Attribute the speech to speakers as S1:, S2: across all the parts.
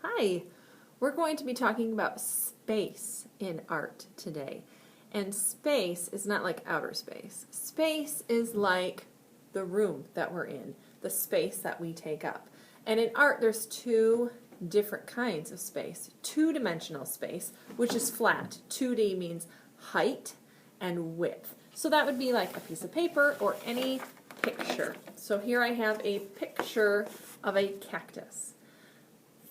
S1: Hi, we're going to be talking about space in art today. And space is not like outer space. Space is like the room that we're in, the space that we take up. And in art, there's two different kinds of space. Two-dimensional space, which is flat. 2D means height and width. So that would be like a piece of paper or any picture. So here I have a picture of a cactus.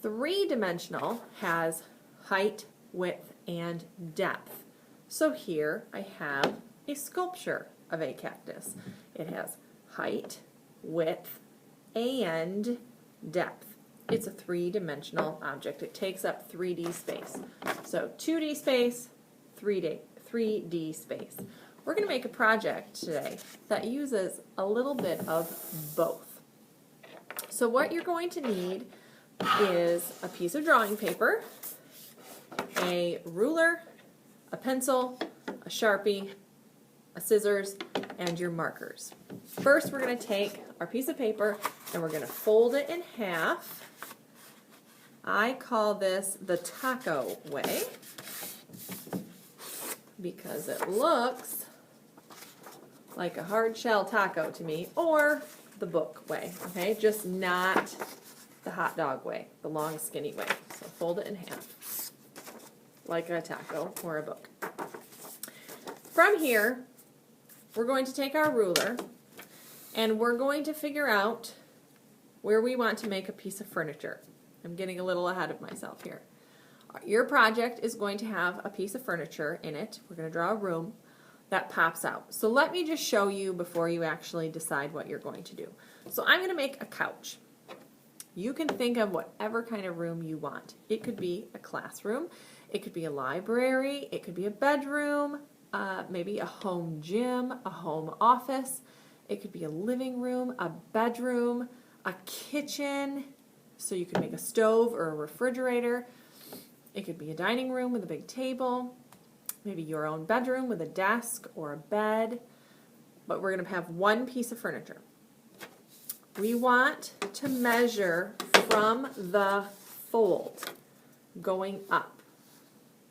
S1: Three-dimensional has height, width, and depth. So here I have a sculpture of a cactus. It has height, width, and depth. It's a three-dimensional object. It takes up 3D space. So 2D space, 3D space. We're going to make a project today that uses a little bit of both. So what you're going to need is a piece of drawing paper, a ruler, a pencil, a Sharpie, a scissors, and your markers. First, we're going to take our piece of paper and we're going to fold it in half. I call this the taco way because it looks like a hard shell taco to me, or the book way, okay? Just not the hot dog way, the long skinny way. So fold it in half, like a taco or a book. From here, we're going to take our ruler and we're going to figure out where we want to make a piece of furniture. I'm getting a little ahead of myself here. Your project is going to have a piece of furniture in it. We're going to draw a room that pops out. So let me just show you before you actually decide what you're going to do. So I'm going to make a couch. You can think of whatever kind of room you want. It could be a classroom, it could be a library, it could be a bedroom, maybe a home gym, a home office, it could be a living room, a bedroom, a kitchen, so you could make a stove or a refrigerator. It could be a dining room with a big table, maybe your own bedroom with a desk or a bed, but we're going to have one piece of furniture. We want to measure from the fold going up.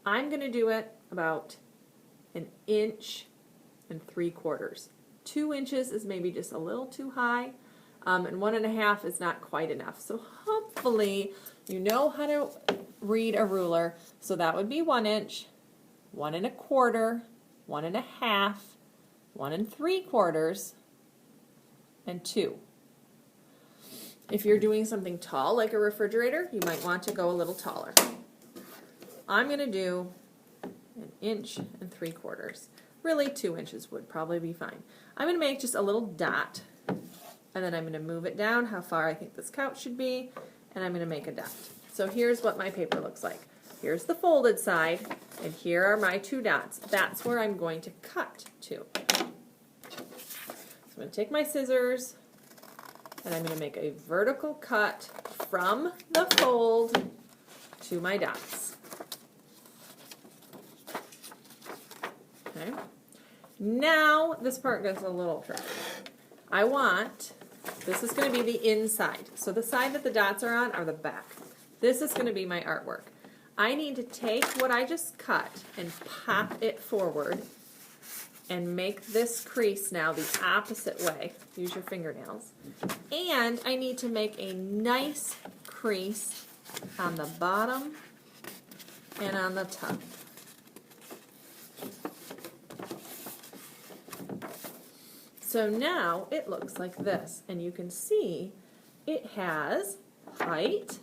S1: I'm going to do it about 1 3/4 inches. 2 inches is maybe just a little too high, and 1.5 is not quite enough. So hopefully you know how to read a ruler. So that would be 1 inch, 1 1/4, 1.5, 1 3/4, and 2. If you're doing something tall like a refrigerator, you might want to go a little taller. I'm going to do 1 3/4 inches. Really 2 inches would probably be fine. I'm going to make just a little dot, and then I'm going to move it down how far I think this couch should be, and I'm going to make a dot. So here's what my paper looks like. Here's the folded side, and here are my 2 dots. That's where I'm going to cut to. So I'm going to take my scissors, and I'm going to make a vertical cut from the fold to my dots. Okay. Now this part gets a little tricky. This is going to be the inside. So the side that the dots are on are the back. This is going to be my artwork. I need to take what I just cut and pop it forward and make this crease now the opposite way. Use your fingernails. And I need to make a nice crease on the bottom and on the top. So now it looks like this, and you can see it has height,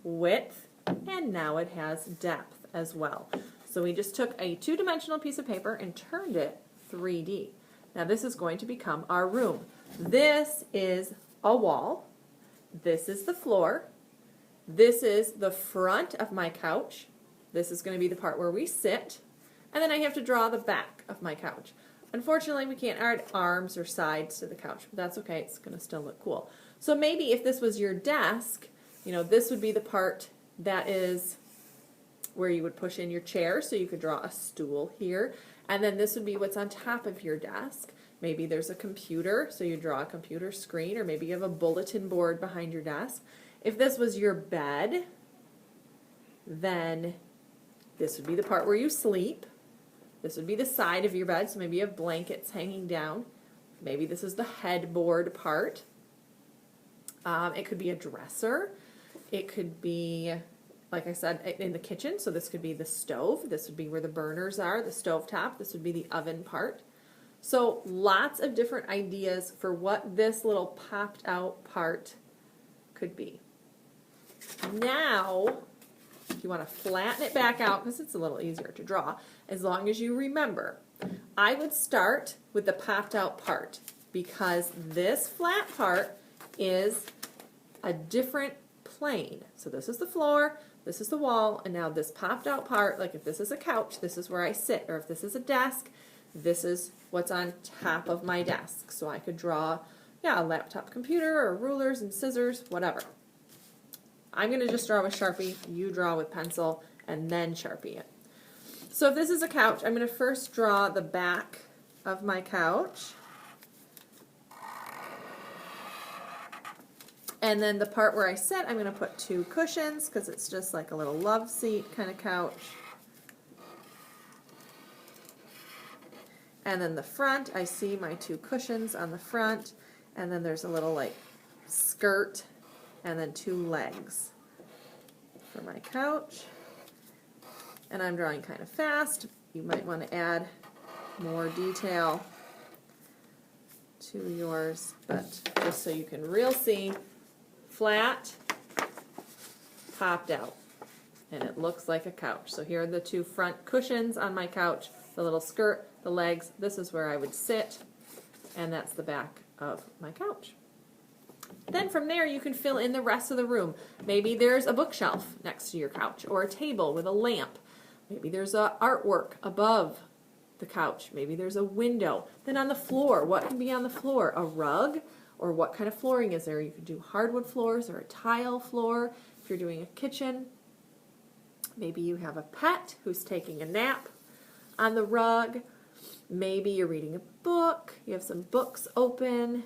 S1: width, and now it has depth as well. So we just took a two-dimensional piece of paper and turned it 3D. Now this is going to become our room. This is a wall. This is the floor. This is the front of my couch. This is going to be the part where we sit. And then I have to draw the back of my couch. Unfortunately, we can't add arms or sides to the couch, but that's okay. It's going to still look cool. So maybe if this was your desk, you know, this would be the part that is where you would push in your chair, so you could draw a stool here. And then this would be what's on top of your desk. Maybe there's a computer, so you draw a computer screen, or maybe you have a bulletin board behind your desk. If this was your bed, then this would be the part where you sleep. This would be the side of your bed, so maybe you have blankets hanging down. Maybe this is the headboard part. It could be a dresser. It could be, like I said, in the kitchen, so this could be the stove. This would be where the burners are, the stove top. This would be the oven part. So lots of different ideas for what this little popped out part could be. Now, if you want to flatten it back out, because it's a little easier to draw, as long as you remember, I would start with the popped out part, because this flat part is a different plane. So this is the floor, this is the wall, and now this popped out part, like if this is a couch, this is where I sit, or if this is a desk, this is what's on top of my desk. So I could draw, a laptop computer, or rulers and scissors, whatever. I'm going to just draw with Sharpie, you draw with pencil, and then Sharpie it. So if this is a couch, I'm going to first draw the back of my couch. And then the part where I sit, I'm going to put 2 cushions, because it's just like a little love seat kind of couch. And then the front, I see my 2 cushions on the front, and then there's a little like skirt, and then 2 legs for my couch. And I'm drawing kind of fast. You might want to add more detail to yours, but just so you can really see, flat, popped out, and it looks like a couch. So here are the 2 front cushions on my couch, the little skirt, the legs. This is where I would sit, and that's the back of my couch. Then from there you can fill in the rest of the room. Maybe there's a bookshelf next to your couch, or a table with a lamp. Maybe there's a artwork above the couch. Maybe there's a window. Then on the floor, what can be on the floor? A rug? Or what kind of flooring is there? You could do hardwood floors or a tile floor if you're doing a kitchen. Maybe you have a pet who's taking a nap on the rug. Maybe you're reading a book. You have some books open.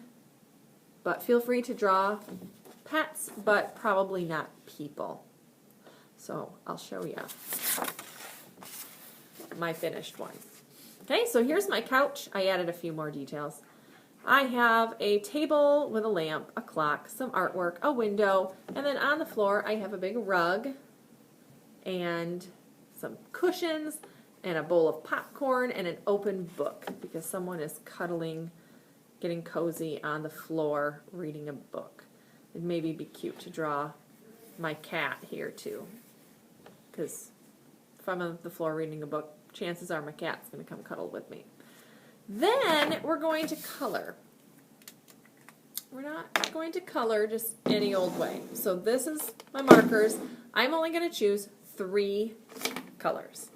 S1: But feel free to draw pets, but probably not people. So I'll show you my finished one. Okay, so here's my couch. I added a few more details. I have a table with a lamp, a clock, some artwork, a window, and then on the floor I have a big rug and some cushions and a bowl of popcorn and an open book, because someone is cuddling, getting cozy on the floor reading a book. It'd maybe be cute to draw my cat here too, because if I'm on the floor reading a book, chances are my cat's going to come cuddle with me. Then we're going to color. We're not going to color just any old way. So this is my markers. I'm only going to choose 3 colors.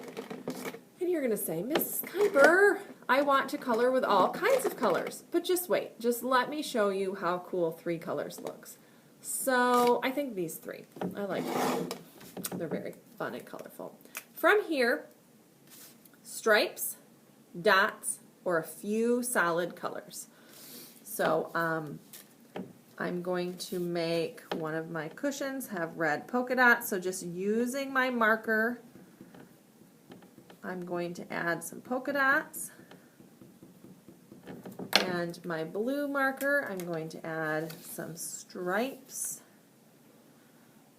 S1: And you're going to say, Miss Kuiper, I want to color with all kinds of colors. But just wait. Just let me show you how cool 3 colors looks. So I think these 3. I like them. They're very fun and colorful. From here, stripes, dots, or a few solid colors. So I'm going to make one of my cushions have red polka dots. So just using my marker, I'm going to add some polka dots. And my blue marker, I'm going to add some stripes.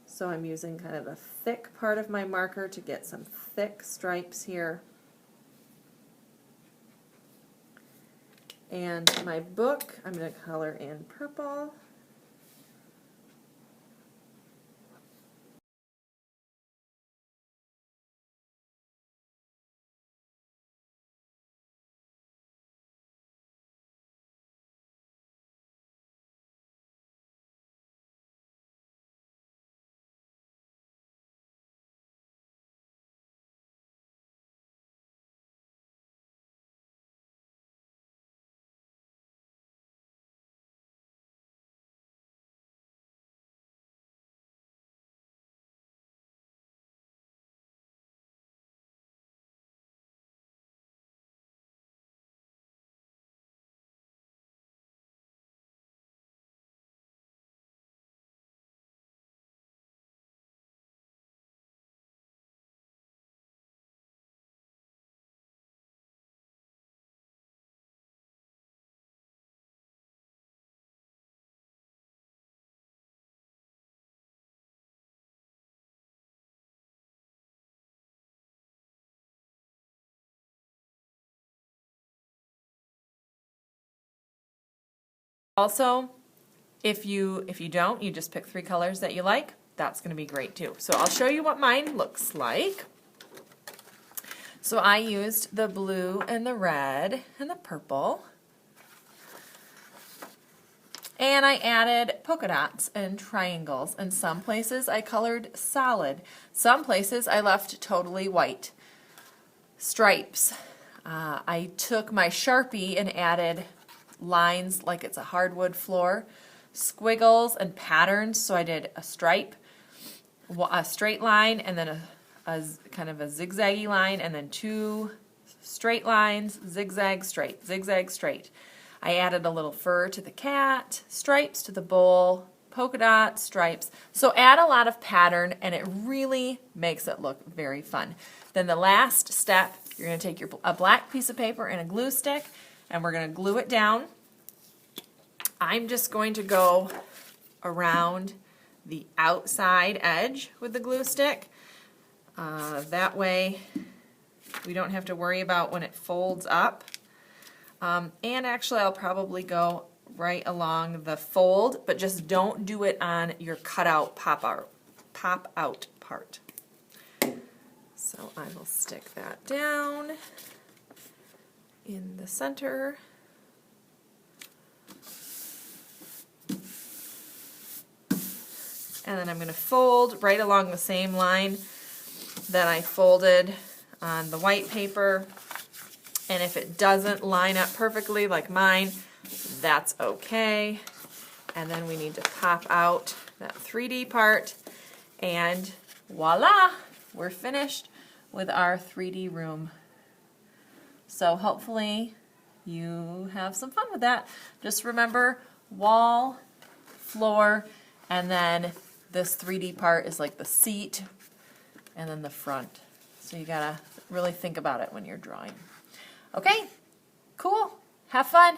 S1: So I'm using kind of a thick part of my marker to get some thick stripes here. And my book, I'm going to color in purple. Also, if you don't, you just pick 3 colors that you like. That's going to be great too. So I'll show you what mine looks like. So I used the blue and the red and the purple. And I added polka dots and triangles. In some places I colored solid. Some places I left totally white. Stripes. I took my Sharpie and added lines like it's a hardwood floor. Squiggles and patterns. So I did a stripe, a straight line, and then a kind of a zigzaggy line, and then 2 straight lines, zigzag, straight, zigzag, straight. I added a little fur to the cat, stripes to the bowl, polka dot, stripes. So add a lot of pattern, and it really makes it look very fun. Then the last step, you're going to take a black piece of paper and a glue stick, and we're going to glue it down. I'm just going to go around the outside edge with the glue stick. That way we don't have to worry about when it folds up. And actually I'll probably go right along the fold, but just don't do it on your cutout pop out part. So I will stick that down in the center. And then I'm going to fold right along the same line that I folded on the white paper. And if it doesn't line up perfectly like mine, that's okay. And then we need to pop out that 3D part, and voila, we're finished with our 3D room. So hopefully you have some fun with that. Just remember wall, floor, and then this 3D part is like the seat and then the front. So you gotta really think about it when you're drawing. Okay, cool. Have fun.